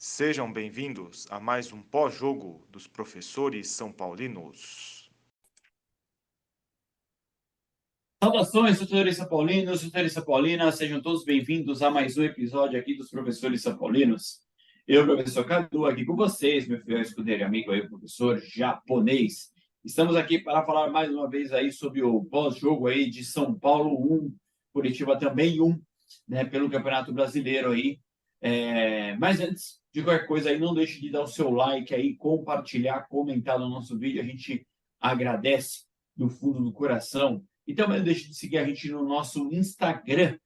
Sejam bem-vindos a mais um pós-jogo dos professores são paulinos. Saudações, tutores são paulinos, tutores são paulinas, sejam todos bem-vindos a mais um episódio aqui dos professores são paulinos. Eu, professor Cadu, aqui com vocês, meu fiel escudeiro e amigo aí, o professor japonês. Estamos aqui para falar mais uma vez aí sobre o pós-jogo aí de São Paulo 1, Curitiba também 1, né, pelo Campeonato Brasileiro aí. Mas antes de qualquer coisa aí, não deixe de dar o seu like aí, compartilhar, comentar no nosso vídeo, a gente agradece do fundo do coração. E também não deixe de seguir a gente no nosso Instagram.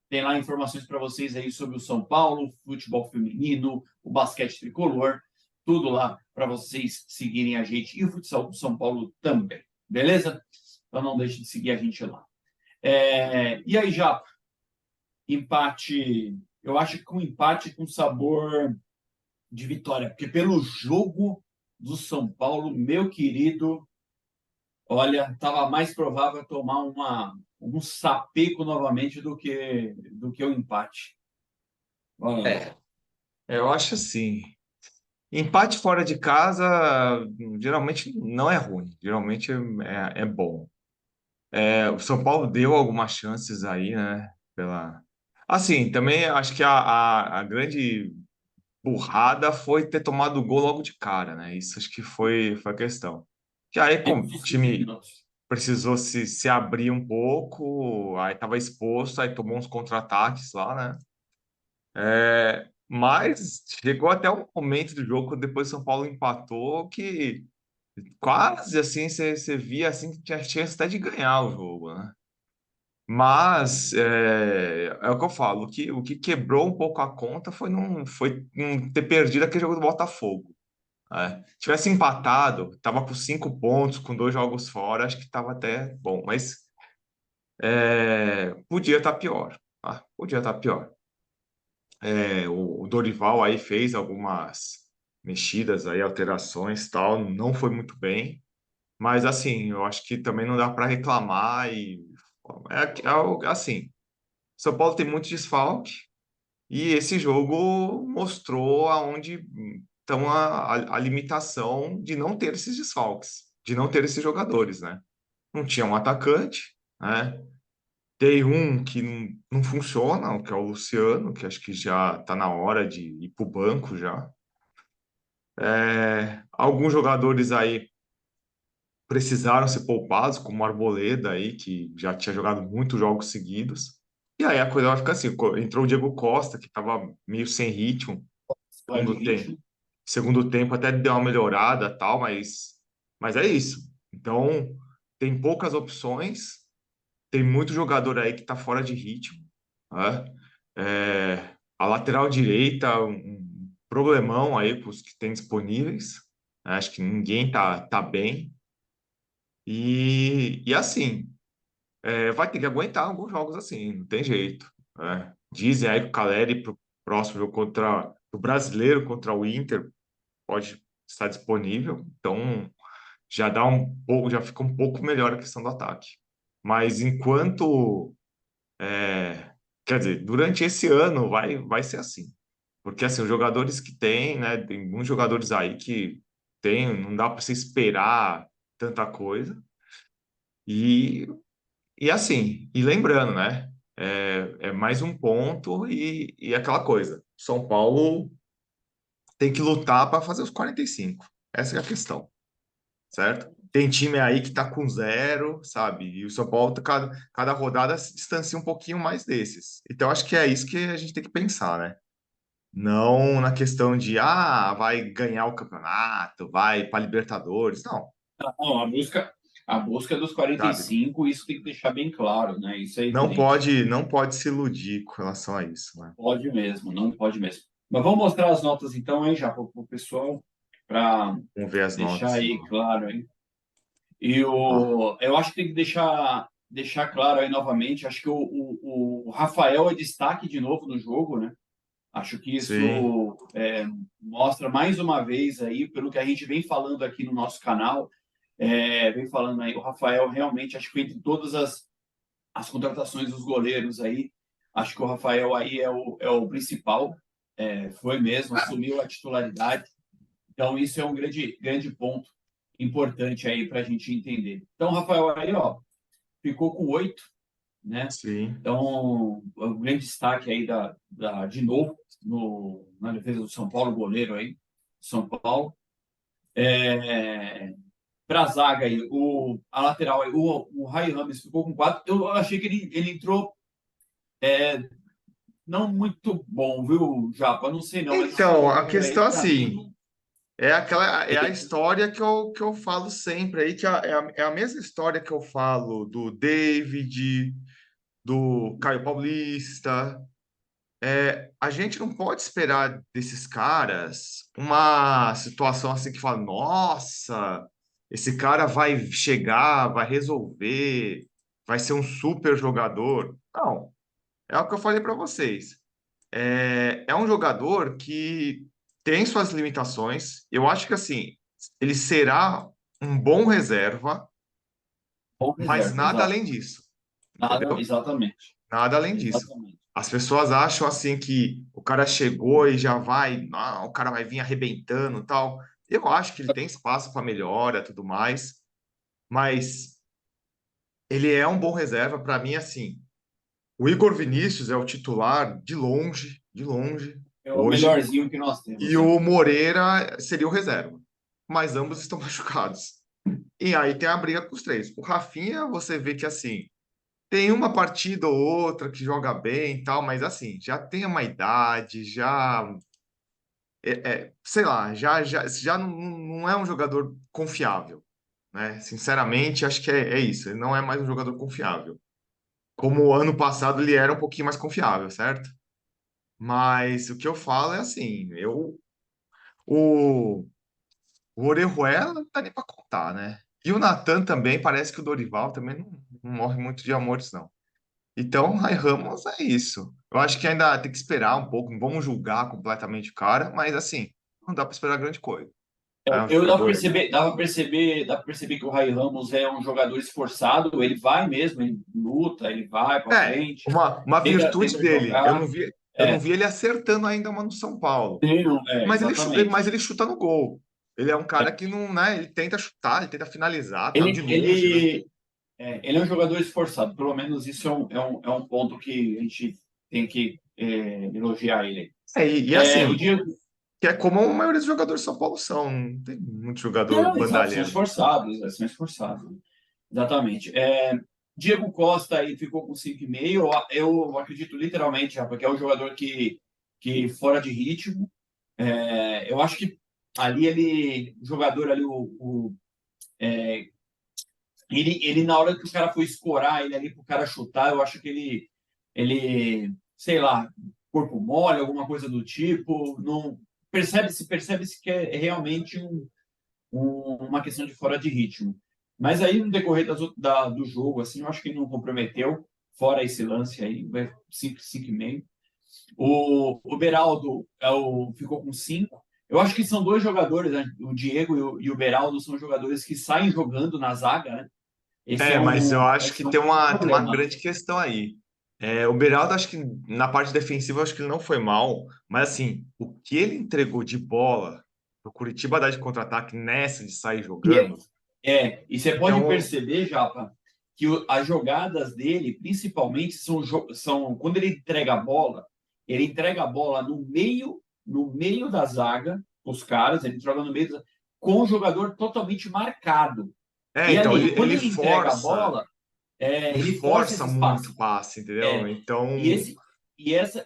Tem lá informações para vocês aí sobre o São Paulo, futebol feminino, o basquete tricolor, tudo lá para vocês seguirem a gente e o futsal do São Paulo também. Beleza? Então não deixe de seguir a gente lá. E aí, Japa? Empate. Eu acho que um empate com sabor de vitória, porque pelo jogo do São Paulo, meu querido, olha, estava mais provável tomar um sapeco novamente do que o empate. Olha lá. É, eu acho assim. Empate fora de casa geralmente não é ruim, geralmente é bom. O São Paulo deu algumas chances aí, né? Assim, também acho que a grande burrada foi ter tomado o gol logo de cara, né? Isso acho que foi a questão. Que aí, como o Esses 15 time minutos. precisou se abrir um pouco, aí estava exposto, aí tomou uns contra-ataques lá, né? Mas chegou até um momento do jogo, quando depois o São Paulo empatou, que quase assim você via assim que tinha chance até de ganhar o jogo, né? Mas é o que eu falo, o que quebrou um pouco a conta foi não ter perdido aquele jogo do Botafogo. Né? Tivesse empatado, tava com 5 pontos, com 2 jogos fora, acho que tava até bom, mas podia estar pior. Tá? Podia estar pior. O Dorival aí fez algumas mexidas aí, alterações, tal, não foi muito bem, mas assim, eu acho que também não dá para reclamar e assim, São Paulo tem muito desfalque e esse jogo mostrou aonde estão a limitação de não ter esses desfalques, de não ter esses jogadores, né? Não tinha um atacante, né? Tem um que não funciona, que é o Luciano, que acho que já está na hora de ir para o banco já. Alguns jogadores aí precisaram ser poupados, como o Arboleda aí, que já tinha jogado muitos jogos seguidos. E aí a coisa vai ficar assim, entrou o Diego Costa, que estava meio sem ritmo, Vai no segundo tempo. ritmo. Segundo tempo até deu uma melhorada, tal, mas é isso. Então, tem poucas opções, tem muito jogador aí que está fora de ritmo, né? A lateral direita, um problemão aí para os que tem disponíveis. Acho que ninguém tá bem. E assim, vai ter que aguentar alguns jogos assim, não tem jeito. Né? Dizem aí que o Caleri pro próximo jogo contra o brasileiro contra o Inter pode estar disponível. Então já dá um pouco, já fica um pouco melhor a questão do ataque. Mas enquanto quer dizer, durante esse ano vai ser assim. Porque assim, os jogadores que tem, né? Tem muitos jogadores aí que tem, não dá para você esperar tanta coisa. E, e assim, e lembrando, né? É mais um ponto e aquela coisa. São Paulo tem que lutar para fazer os 45. Essa é a questão, certo? Tem time aí que tá com zero, sabe? E o São Paulo, cada rodada se distancia um pouquinho mais desses. Então, acho que é isso que a gente tem que pensar, né? Não na questão de, vai ganhar o campeonato, vai para Libertadores. Não, Não, a busca dos sabe? 45, isso tem que deixar bem claro, né? Isso é Não evidente. pode, não pode se iludir com relação a isso, né? Pode mesmo, não pode mesmo. Mas vamos mostrar as notas então aí já para o pessoal, para Vamos ver as deixar notas. aí Então. claro aí. E Ó, eu acho que tem que deixar claro aí novamente. Acho que o Rafael é destaque de novo no jogo, né? Acho que sim, isso mostra mais uma vez aí, pelo que a gente vem falando aqui no nosso canal, vem falando aí, o Rafael realmente, acho que entre todas as contratações dos goleiros aí, acho que o Rafael aí é o principal. Foi mesmo, assumiu a titularidade. Então, isso é um grande ponto importante aí para a gente entender. Então, Rafael, aí, ó, ficou com 8, né? Sim. Então, o grande destaque aí de novo na defesa do São Paulo, goleiro aí, São Paulo. Para a zaga aí, a lateral aí, o Ray Rames ficou com 4. Eu achei que ele entrou não muito bom, viu, Japa? Não sei não, mas Então, a aí questão para assim, mim, é a história que eu falo sempre aí, é a mesma história que eu falo do David, do Caio Paulista. A gente não pode esperar desses caras uma situação assim que fala, nossa, esse cara vai chegar, vai resolver, vai ser um super jogador. Não, é o que eu falei para vocês. É um jogador que tem suas limitações. Eu acho que assim, ele será um bom reserva, bom mas reserva, nada exato. além disso, Nada, entendeu? exatamente. Nada além disso. Exatamente. As pessoas acham assim que o cara chegou e já vai, o cara vai vir arrebentando, e tal. Eu acho que ele tem espaço para melhora, e tudo mais, mas ele é um bom reserva para mim assim. O Igor Vinícius é o titular de longe É o hoje, melhorzinho que nós e temos, né? o Moreira seria o reserva. Mas ambos estão machucados. E aí tem a briga com os três. O Rafinha, você vê que assim, tem uma partida ou outra que joga bem e tal, mas assim, já tem uma idade, sei lá, já não é um jogador confiável, né? Sinceramente, acho que é isso. Ele não é mais um jogador confiável. Como o ano passado ele era um pouquinho mais confiável, certo? Mas o que eu falo é assim, o, o Orejuela não dá nem para contar, né? E o Natan também, parece que o Dorival também não morre muito de amores, não. Então, Rai Ramos é isso. Eu acho que ainda tem que esperar um pouco, não vamos julgar completamente o cara, mas assim, não dá para esperar grande coisa. É um Eu jogador. dá para perceber que o Ray Ramos é um jogador esforçado, ele vai mesmo, ele luta, ele vai para frente, Uma virtude tenta dele. jogar. Eu não É, vi ele acertando ainda uma no São Paulo. Mas exatamente. ele chuta no gol. Ele é um cara que não, né? Ele tenta chutar, ele tenta finalizar, tal, de Ele, longe, né? ele, ele é um jogador esforçado, pelo menos isso é um ponto que a gente tem que elogiar ele. E O assim, Diego, que é como a maioria dos jogadores de São Paulo são. Não tem muito jogador não, exato, bandalhando. são esforçados. Exatamente. Diego Costa aí ficou com 5,5. Eu acredito literalmente, já, porque é um jogador que fora de ritmo. Eu acho que ali o jogador ali, ele na hora que o cara foi escorar ele ali para o cara chutar, eu acho que sei lá, corpo mole, alguma coisa do tipo. Não percebe-se que é realmente uma questão de fora de ritmo. Mas aí, no decorrer do jogo, assim, eu acho que ele não comprometeu, fora esse lance aí, 5, 5,5. O Beraldo ficou com 5. Eu acho que são dois jogadores, né? O Diego e o Beraldo são jogadores que saem jogando na zaga, né? Mas eu acho Esse que é um tem uma problema. grande questão aí. O Beraldo, acho que na parte defensiva, eu acho que ele não foi mal, mas assim, o que ele entregou de bola pro Curitiba dar de contra-ataque nessa de sair E, jogando, e você pode então, perceber, Japa, que as jogadas dele, principalmente, são quando ele entrega a bola no meio da zaga, os caras, ele joga no meio com o jogador totalmente marcado. E então ali, quando ele ele força força esses muito o passes. passe, entendeu? É, e, Então, esse,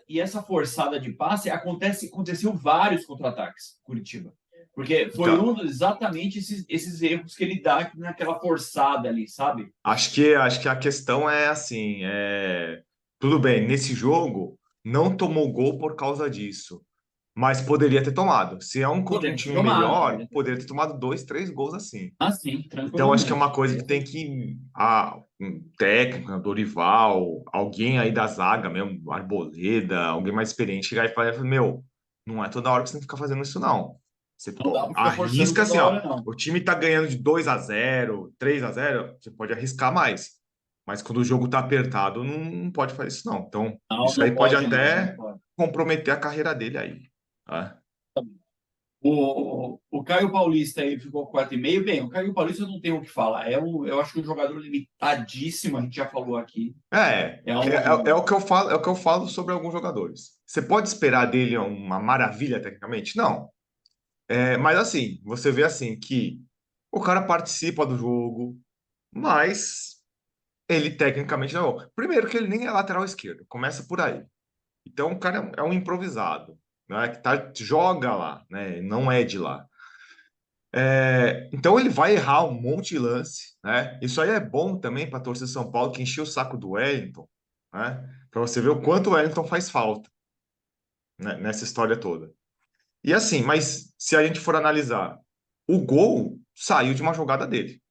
e essa forçada de passe aconteceu vários contra-ataques, Curitiba. Porque foi então exatamente esses erros que ele dá naquela forçada ali, sabe? acho que a questão é assim, tudo bem, nesse jogo não tomou gol por causa disso. Mas poderia ter tomado. Se é contra um Poderia ter time tomado, melhor, poderia ter. poderia ter tomado dois, três gols assim. Ah, sim, Então, acho que é uma tranquilamente. coisa que tem que um técnico, né, Dorival, alguém aí da zaga mesmo, Arboleda, alguém mais experiente, chegar e falar, meu, não é toda hora que você tem que ficar fazendo isso, não. Você Não dá para ficar forçando arrisca toda assim, ó, hora, não. o time tá ganhando de 2-0, 3-0, você pode arriscar mais. Mas quando o jogo tá apertado, não pode fazer isso, não. Então, Não, isso aí não pode mesmo, não pode. comprometer a carreira dele aí. Tá? O Caio Paulista aí ficou com 4,5. Bem, o Caio Paulista não tem o que falar. Eu acho que um jogador limitadíssimo, a gente já falou aqui. É o que eu falo, é o que eu falo sobre alguns jogadores. Você pode esperar dele uma maravilha tecnicamente? Não. Mas assim, você vê assim que o cara participa do jogo, mas ele tecnicamente não. Primeiro que ele nem é lateral esquerdo, começa por aí. Então o cara é um improvisado, né? Que joga lá, né? Não é de lá. Então ele vai errar um monte de lance, né? Isso aí é bom também para a torcida de São Paulo que encheu o saco do Wellington, né? Para você ver o quanto o Wellington faz falta, né, nessa história toda. E assim, mas se a gente for analisar, o gol saiu de uma jogada dele.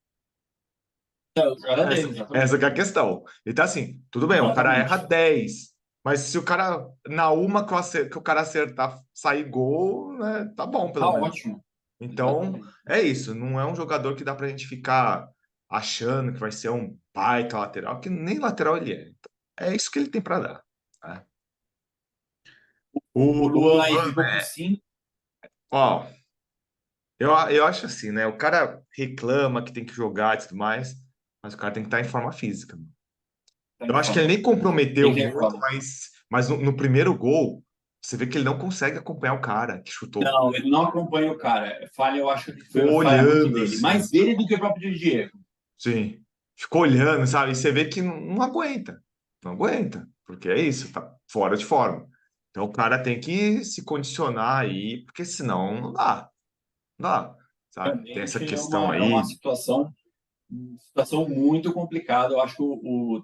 Jogada dele, Essa exatamente. que é a questão. Então, assim, tudo bem, o cara erra Exatamente. 10, mas se o cara, na uma que o cara acertar, sair gol, né, tá bom, Tá pelo menos. ótimo. Então, Exatamente. é isso. Não é um jogador que dá pra gente ficar achando que vai ser um baita lateral, que nem lateral ele é. Então, é isso que ele tem pra dar. Tá? O O Luan aí Luan, ficou com 5. ó, eu acho assim, né? O cara reclama que tem que jogar e tudo mais, mas o cara tem que estar em forma física. Tá Eu em acho que ele forma. nem comprometeu Tem que ter muito, forma. mas no primeiro gol, você vê que ele não consegue acompanhar o cara que chutou. Não, ele não acompanha o cara. Falha, eu acho que foi Ficou falha muito olhando dele. assim, Mais dele do que o próprio Diego. sim. Ficou olhando, sabe? E você vê que não aguenta. Não aguenta, porque é isso, tá fora de forma. Então o cara tem que se condicionar aí, porque senão não dá. Não dá, sabe? Tem essa Realmente questão é uma aí. situação muito complicada. Eu acho que o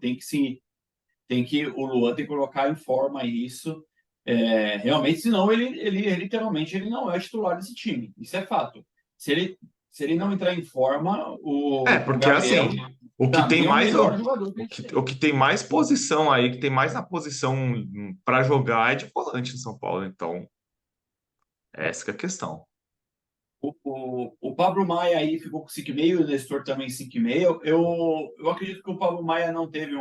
Luan tem que colocar em forma isso. Realmente, senão ele literalmente ele não é titular desse time. Isso é fato. Se ele, se ele não entrar em forma, o Porque Gabriel, assim, o que para tem mim, é o mais melhor jogador que a gente o tem. que tem mais posição aí, que tem mais na posição para jogar é de volante em São Paulo. Então, essa que é a questão. O Pablo Maia aí ficou com 5,5, o Nestor também 5,5. Eu acredito que o Pablo Maia não teve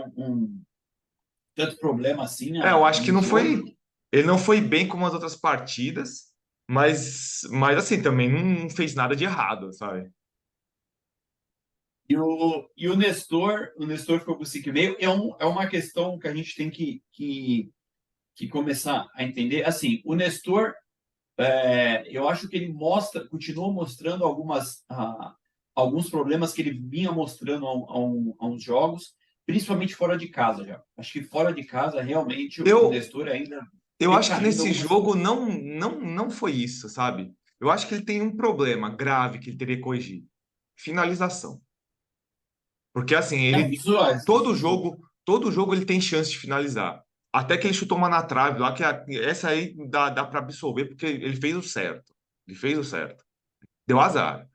tanto problema assim Eu acho que no não jogo. foi, ele não foi bem como as outras partidas, mas assim, também não fez nada de errado, sabe? E o Nestor ficou com 5,5. É uma questão que a gente tem que começar a entender. Assim, o Nestor, eu acho que ele continua mostrando alguns problemas que ele vinha mostrando há uns jogos, principalmente fora de casa já. Acho que fora de casa, realmente, o Eu, Nestor ainda eu acho que decaindo nesse algumas jogo coisas. não foi isso, sabe? Eu acho que ele tem um problema grave que ele teria que corrigir. Finalização. Porque assim, ele Isso, todo jogo ele tem chance de finalizar. Até que ele chutou uma na trave lá, essa aí dá para absolver, porque ele fez o certo. Ele fez o certo. Deu azar.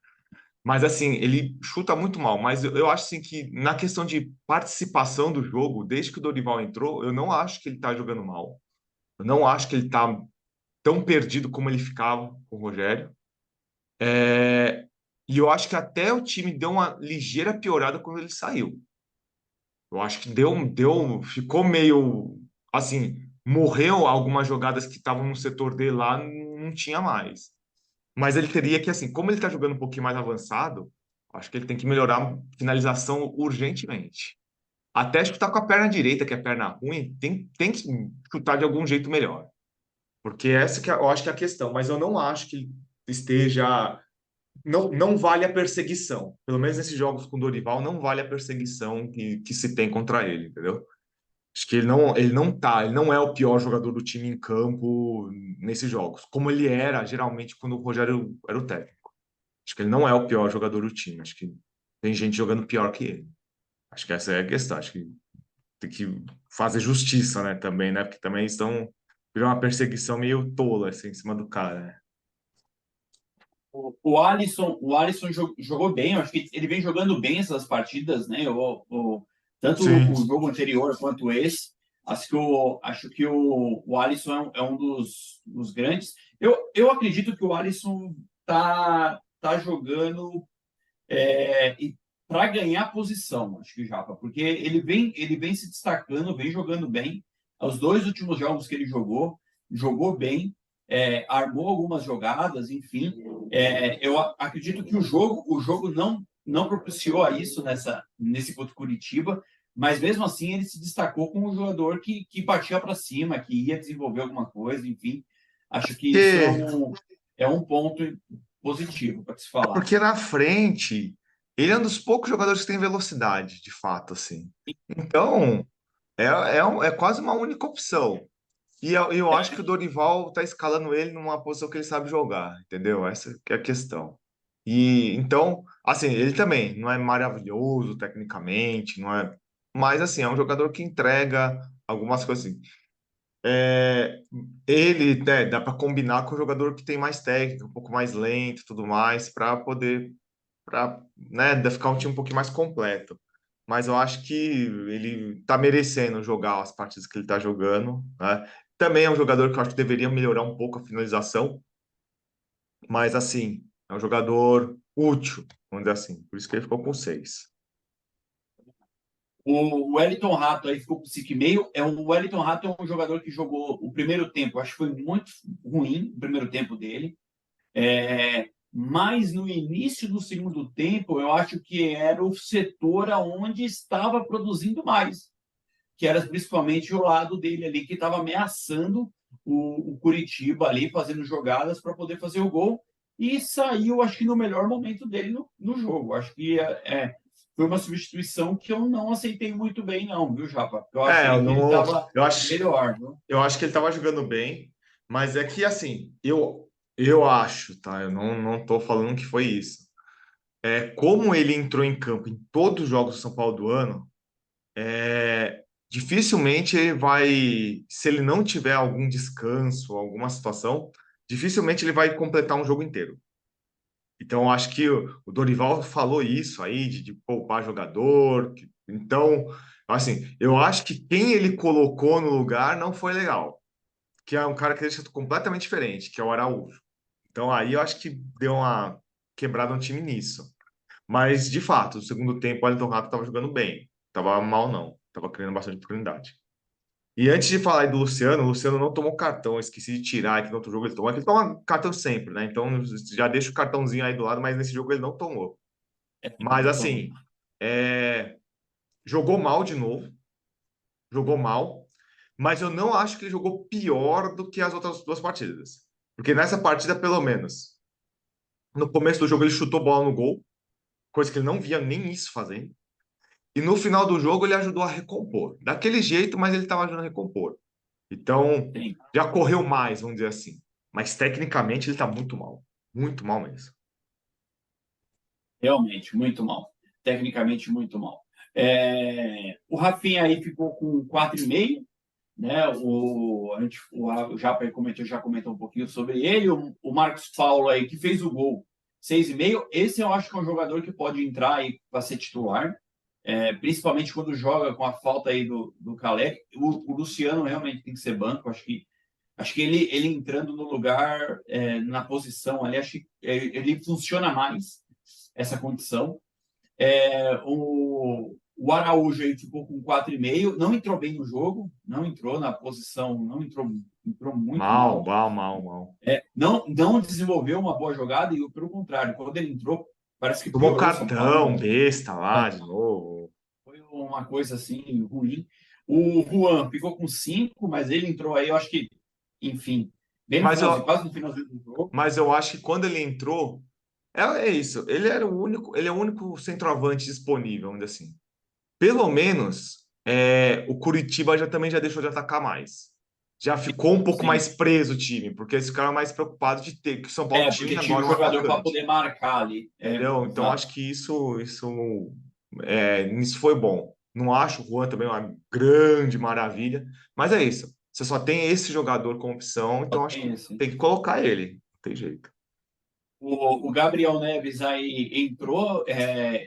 Mas assim, ele chuta muito mal. Mas eu acho assim que na questão de participação do jogo, desde que o Dorival entrou, eu não acho que ele tá jogando mal. Eu não acho que ele tá tão perdido como ele ficava com o Rogério. É, E eu acho que até o time deu uma ligeira piorada quando ele saiu. Eu acho que ficou meio assim, morreu algumas jogadas que estavam no setor dele lá, não tinha mais. Mas ele teria que, assim, como ele tá jogando um pouquinho mais avançado, acho que ele tem que melhorar a finalização urgentemente. Até chutar com a perna direita, que é a perna ruim, tem que chutar de algum jeito melhor. Porque essa que eu acho que é a questão, mas eu não acho que ele esteja. Não vale a perseguição. Pelo menos nesses jogos com o Dorival, não vale a perseguição que se tem contra ele, entendeu? Acho que ele não é o pior jogador do time em campo nesses jogos, como ele era geralmente quando o Rogério era o técnico. Acho que ele não é o pior jogador do time, acho que tem gente jogando pior que ele. Acho que essa é a questão, acho que tem que fazer justiça, né, também, né? Porque também estão virou uma perseguição meio tola assim em cima do cara, né? o Alisson jogou bem, eu acho que ele vem jogando bem essas partidas, né? Tanto Sim. o jogo anterior quanto esse. Acho que o Alisson é um dos grandes. Eu acredito que o Alisson tá jogando para ganhar posição, acho que Japa, porque ele vem se destacando, vem jogando bem. Os dois últimos jogos que ele jogou, jogou bem, armou algumas jogadas, enfim. Eu acredito que o jogo não propiciou a isso nesse contra o Curitiba, mas mesmo assim ele se destacou como um jogador que partia para cima, que ia desenvolver alguma coisa, enfim. Acho que isso Porque, é um ponto positivo para se falar. porque na frente, ele é um dos poucos jogadores que tem velocidade, de fato, assim. Então, é quase uma única opção. E eu acho que o Dorival tá escalando ele numa posição que ele sabe jogar, entendeu? Essa que é a questão. E então, assim, ele também não é maravilhoso tecnicamente, não é, mas assim, é um jogador que entrega algumas coisas assim. É, ele, né, dá para combinar com o jogador que tem mais técnica, um pouco mais lento, e tudo mais, para poder, para, né, ficar um time um pouquinho mais completo. Mas eu acho que ele tá merecendo jogar as partidas que ele tá jogando, né? Também é um jogador que eu acho que deveria melhorar um pouco a finalização, mas assim, é um jogador útil, vamos dizer assim. Por isso que ele ficou com 6. O Wellington Rato aí ficou com 5,5. O Wellington Rato é um jogador que jogou o primeiro tempo, acho que foi muito ruim o primeiro tempo dele. Mas no início do segundo tempo, eu acho que era o setor onde estava produzindo mais, que era principalmente o lado dele ali, que estava ameaçando o Curitiba ali, fazendo jogadas para poder fazer o gol. E saiu, acho que no melhor momento dele no jogo. Acho que foi uma substituição que eu não aceitei muito bem, não, viu, Japa? Eu Eu achei que ele não, estava eu acho, melhor, viu? eu acho que ele estava jogando bem, mas é que assim, eu acho, tá? Eu não tô falando que foi isso. Como ele entrou em campo em todos os jogos do São Paulo do ano, dificilmente ele vai, se ele não tiver algum descanso, alguma situação, dificilmente ele vai completar um jogo inteiro. Então, eu acho que o Dorival falou isso aí, de poupar jogador. Então, assim, eu acho que quem ele colocou no lugar não foi legal, que é um cara que deixa completamente diferente, que é o Araújo. Então, aí eu acho que deu uma quebrada no time nisso. Mas, de fato, no segundo tempo, o Wellington Rato estava jogando bem. Tava mal, não. Tava criando bastante oportunidade. E antes de falar aí do Luciano, o Luciano não tomou cartão, eu esqueci de tirar aqui no outro jogo ele tomou. Ele toma cartão sempre, né? Então já deixa o cartãozinho aí do lado, mas nesse jogo ele não tomou. Mas Então, assim, é, jogou mal de novo, jogou mal, mas eu não acho que ele jogou pior do que as outras duas partidas. Porque nessa partida, pelo menos, no começo do jogo ele chutou bola no gol, coisa que ele não via nem isso fazendo. E no final do jogo ele ajudou a recompor. Daquele jeito, mas ele estava ajudando a recompor. Então, tem, já correu mais, vamos dizer assim. Mas tecnicamente ele está muito mal. Muito mal mesmo. realmente, muito mal. Tecnicamente, muito mal. O Rafinha aí ficou com 4,5, né? O Japa já comentou um pouquinho sobre ele. O Marcos Paulo aí, que fez o gol, 6,5. Esse eu acho que é um jogador que pode entrar aí para ser titular, principalmente quando joga com a falta aí do Caleri. O Luciano realmente tem que ser banco. Acho que ele entrando no lugar, na posição ali, acho que ele funciona mais essa condição. O Araújo aí ficou com 4,5, não entrou bem no jogo, não entrou na posição, não entrou muito Mal, mal. mal, mal, mal. Não desenvolveu uma boa jogada e, pelo contrário, quando ele entrou, parece que Tomou piorou o São Paulo. cartão, besta lá de novo. Foi uma coisa assim ruim. O Juan ficou com 5, mas ele entrou aí, eu acho que, enfim, bem no Mas finalzinho, eu, quase no finalzinho do jogo. mas eu acho que quando ele entrou, é isso. Ele era o único, ele é o único centroavante disponível, vamos dizer assim. Pelo menos o Curitiba já também já deixou de atacar mais. Já ficou um pouco Sim. mais preso o time, porque eles ficaram mais preocupados de ter que o São Paulo Porque tinha tinha um agora um jogador para atacante. poder marcar ali. Entendeu? Então Exato. acho que isso foi bom. Não acho o Juan também uma grande maravilha, mas é isso. Você só tem esse jogador como opção, Só então acho tem que esse. tem que colocar ele. Não tem jeito. O Gabriel Neves aí entrou.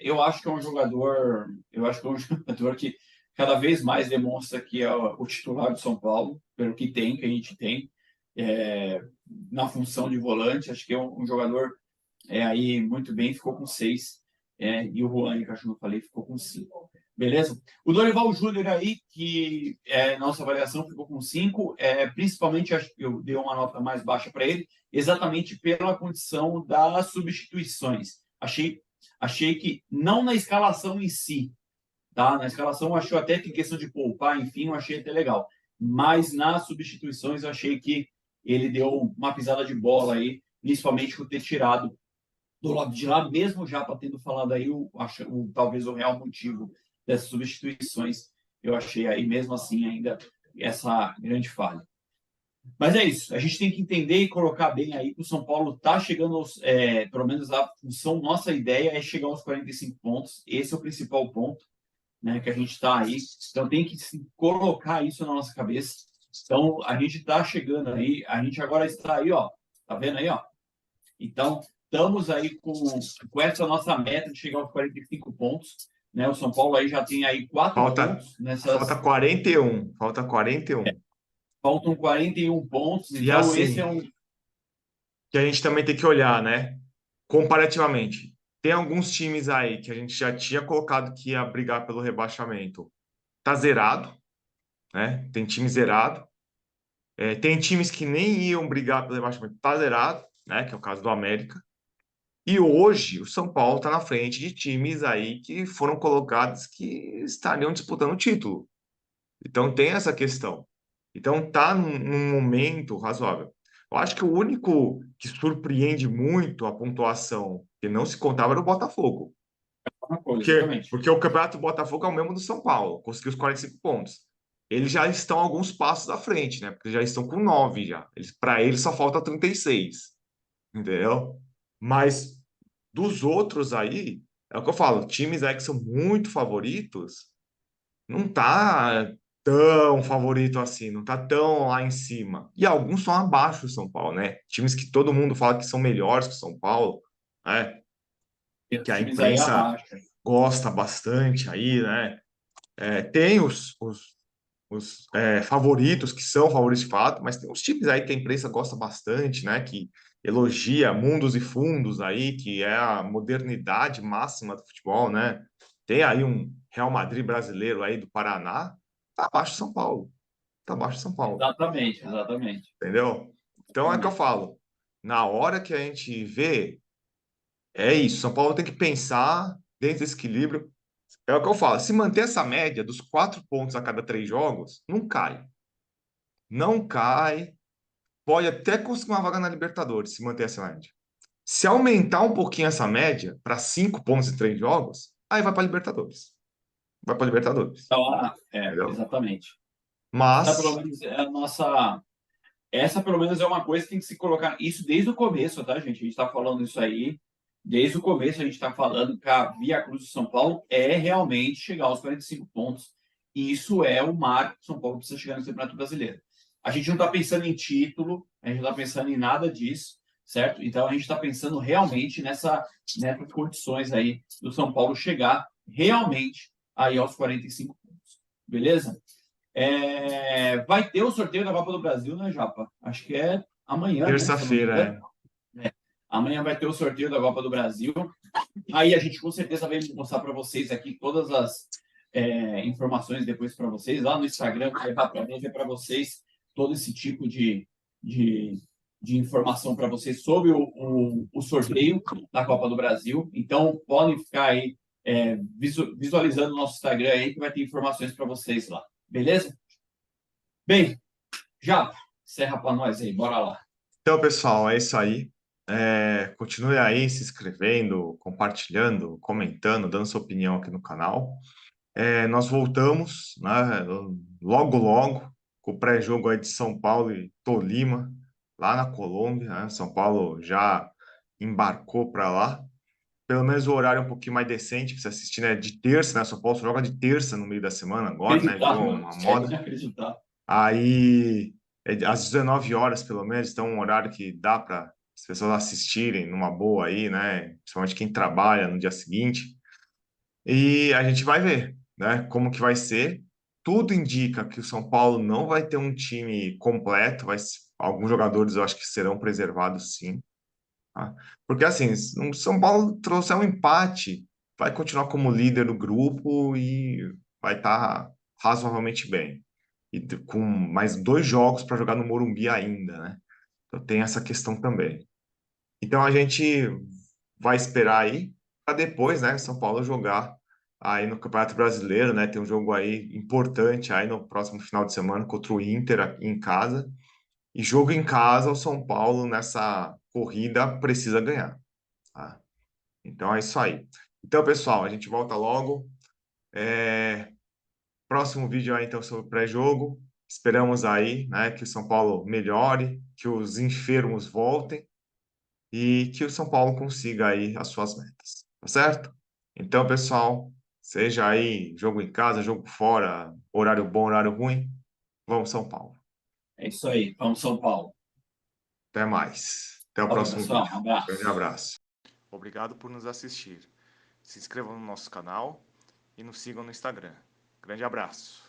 Eu acho que é um jogador. Eu acho que é um jogador que cada vez mais demonstra que é o titular do São Paulo, pelo que a gente tem, é, na função de volante. Acho que é um jogador aí muito bem, ficou com 6. E o Juan, que eu acho que eu falei, ficou com 5. Beleza? O Dorival Júnior aí, que nossa avaliação ficou com 5, principalmente acho que eu dei uma nota mais baixa para ele, exatamente pela condição das substituições. Achei que, não na escalação em si, tá? Na escalação eu achei até que questão de poupar, enfim, eu achei até legal. Mas nas substituições eu achei que ele deu uma pisada de bola aí, principalmente por ter tirado do lado de lá, mesmo já para tendo falado aí talvez o real motivo dessas substituições, eu achei aí mesmo assim ainda essa grande falha. Mas é isso, a gente tem que entender e colocar bem aí que o São Paulo está chegando pelo menos a função, nossa ideia é chegar aos 45 pontos, esse é o principal ponto, né, que a gente está aí, então tem que colocar isso na nossa cabeça. Então a gente está chegando aí, a gente agora está aí, ó, tá vendo aí, ó? Então estamos aí com essa nossa meta de chegar aos 45 pontos, né? O São Paulo aí já tem aí 4 pontos Falta 41, falta 41. Faltam 41 pontos, E então assim, esse é um. que a gente também tem que olhar, né? Comparativamente. Tem alguns times aí que a gente já tinha colocado que ia brigar pelo rebaixamento. Tá zerado, né? Tem time zerado. Tem times que nem iam brigar pelo rebaixamento. Tá zerado, né? Que é o caso do América. E hoje o São Paulo está na frente de times aí que foram colocados que estariam disputando o título. Então tem essa questão. Então tá num momento razoável. Eu acho que o único que surpreende muito a pontuação que não se contava era o Botafogo. Uma coisa, exatamente. Porque o Campeonato do Botafogo é o mesmo do São Paulo, conseguiu os 45 pontos. Eles já estão alguns passos à frente, né? Porque já estão com 9 já. Para eles só falta 36, entendeu? Mas dos outros aí, é o que eu falo, times aí que são muito favoritos, não tá tão favorito assim, não tá tão lá em cima. E alguns são abaixo do São Paulo, né? Times que todo mundo fala que são melhores que o São Paulo, né? Tem Que os a times aí imprensa abaixo. gosta bastante aí, né? Tem os favoritos que são favoritos de fato, mas tem uns times aí que a imprensa gosta bastante, né? Que elogia mundos e fundos aí, que é a modernidade máxima do futebol, né? Tem aí um Real Madrid brasileiro aí do Paraná, tá abaixo de São Paulo. Tá abaixo de São Paulo, Exatamente, exatamente. entendeu? Então é que eu Exatamente. falo. Na hora que a gente vê, é isso. São Paulo tem que pensar dentro desse equilíbrio. É o que eu falo. Se manter essa média dos 4 pontos a cada 3 jogos, não cai. Não cai. Pode até conseguir uma vaga na Libertadores, se manter essa média. Se aumentar um pouquinho essa média para 5 pontos em 3 jogos, aí vai para Libertadores. Vai para Libertadores. Então, Entendeu? exatamente. Essa pelo Mas, menos é a nossa. Essa pelo menos é uma coisa que tem que se colocar. Isso desde o começo, tá, gente? A gente está falando isso aí. Desde o começo a gente está falando que a Via Cruz de São Paulo é realmente chegar aos 45 pontos. E isso é o marco que o São Paulo precisa chegar no Campeonato Brasileiro. A gente não está pensando em título, a gente não está pensando em nada disso, certo? Então a gente está pensando realmente nessas condições aí do São Paulo chegar realmente aí aos 45 pontos. Beleza? Vai ter o sorteio da Copa do Brasil, né, Japa? Acho que é amanhã, né? Se eu não me terça-feira, engano. Amanhã vai ter o sorteio da Copa do Brasil. Aí a gente com certeza vai mostrar para vocês aqui todas as informações depois para vocês. Lá no Instagram, vai levar para vocês todo esse tipo de, de informação para vocês sobre o sorteio da Copa do Brasil. Então, podem ficar aí visualizando o nosso Instagram aí, que vai ter informações para vocês lá. Beleza? Bem, já encerra para nós aí, bora lá. então, pessoal, é isso aí. Continue aí se inscrevendo, compartilhando, comentando, dando sua opinião aqui no canal. Nós voltamos, né, logo, logo, com o pré-jogo aí de São Paulo e Tolima, lá na Colômbia, né? São Paulo já embarcou para lá. Pelo menos o horário é um pouquinho mais decente para você assistir, né? De terça, né? São Paulo só joga de terça no meio da semana agora, né? Virou Acreditável, uma é moda. inacreditável. Aí, às 19 horas, pelo menos, então um horário que dá para as pessoas assistirem numa boa aí, né? Principalmente quem trabalha no dia seguinte. E a gente vai ver, né, como que vai ser. Tudo indica que o São Paulo não vai ter um time completo, alguns jogadores eu acho que serão preservados sim, tá? Porque assim, o São Paulo trouxe um empate vai continuar como líder do grupo e vai estar razoavelmente bem. E com mais 2 jogos para jogar no Morumbi ainda, né? Então tem essa questão também. Então a gente vai esperar aí para depois, né, São Paulo jogar aí no Campeonato Brasileiro, né? Tem um jogo aí importante aí no próximo final de semana contra o Inter aqui em casa. E jogo em casa, o São Paulo nessa corrida precisa ganhar, tá? Então é isso aí. Então, pessoal, a gente volta logo. Próximo vídeo aí, então, sobre o pré-jogo. Esperamos aí, né, que o São Paulo melhore, que os enfermos voltem e que o São Paulo consiga aí as suas metas, tá certo? Então, pessoal, seja aí jogo em casa, jogo fora, horário bom, horário ruim, vamos São Paulo. É isso aí. Vamos, São Paulo. Até mais. Até o Valeu, próximo pessoal. vídeo. Um Grande abraço. abraço. Obrigado por nos assistir. Se inscrevam no nosso canal e nos sigam no Instagram. Grande abraço.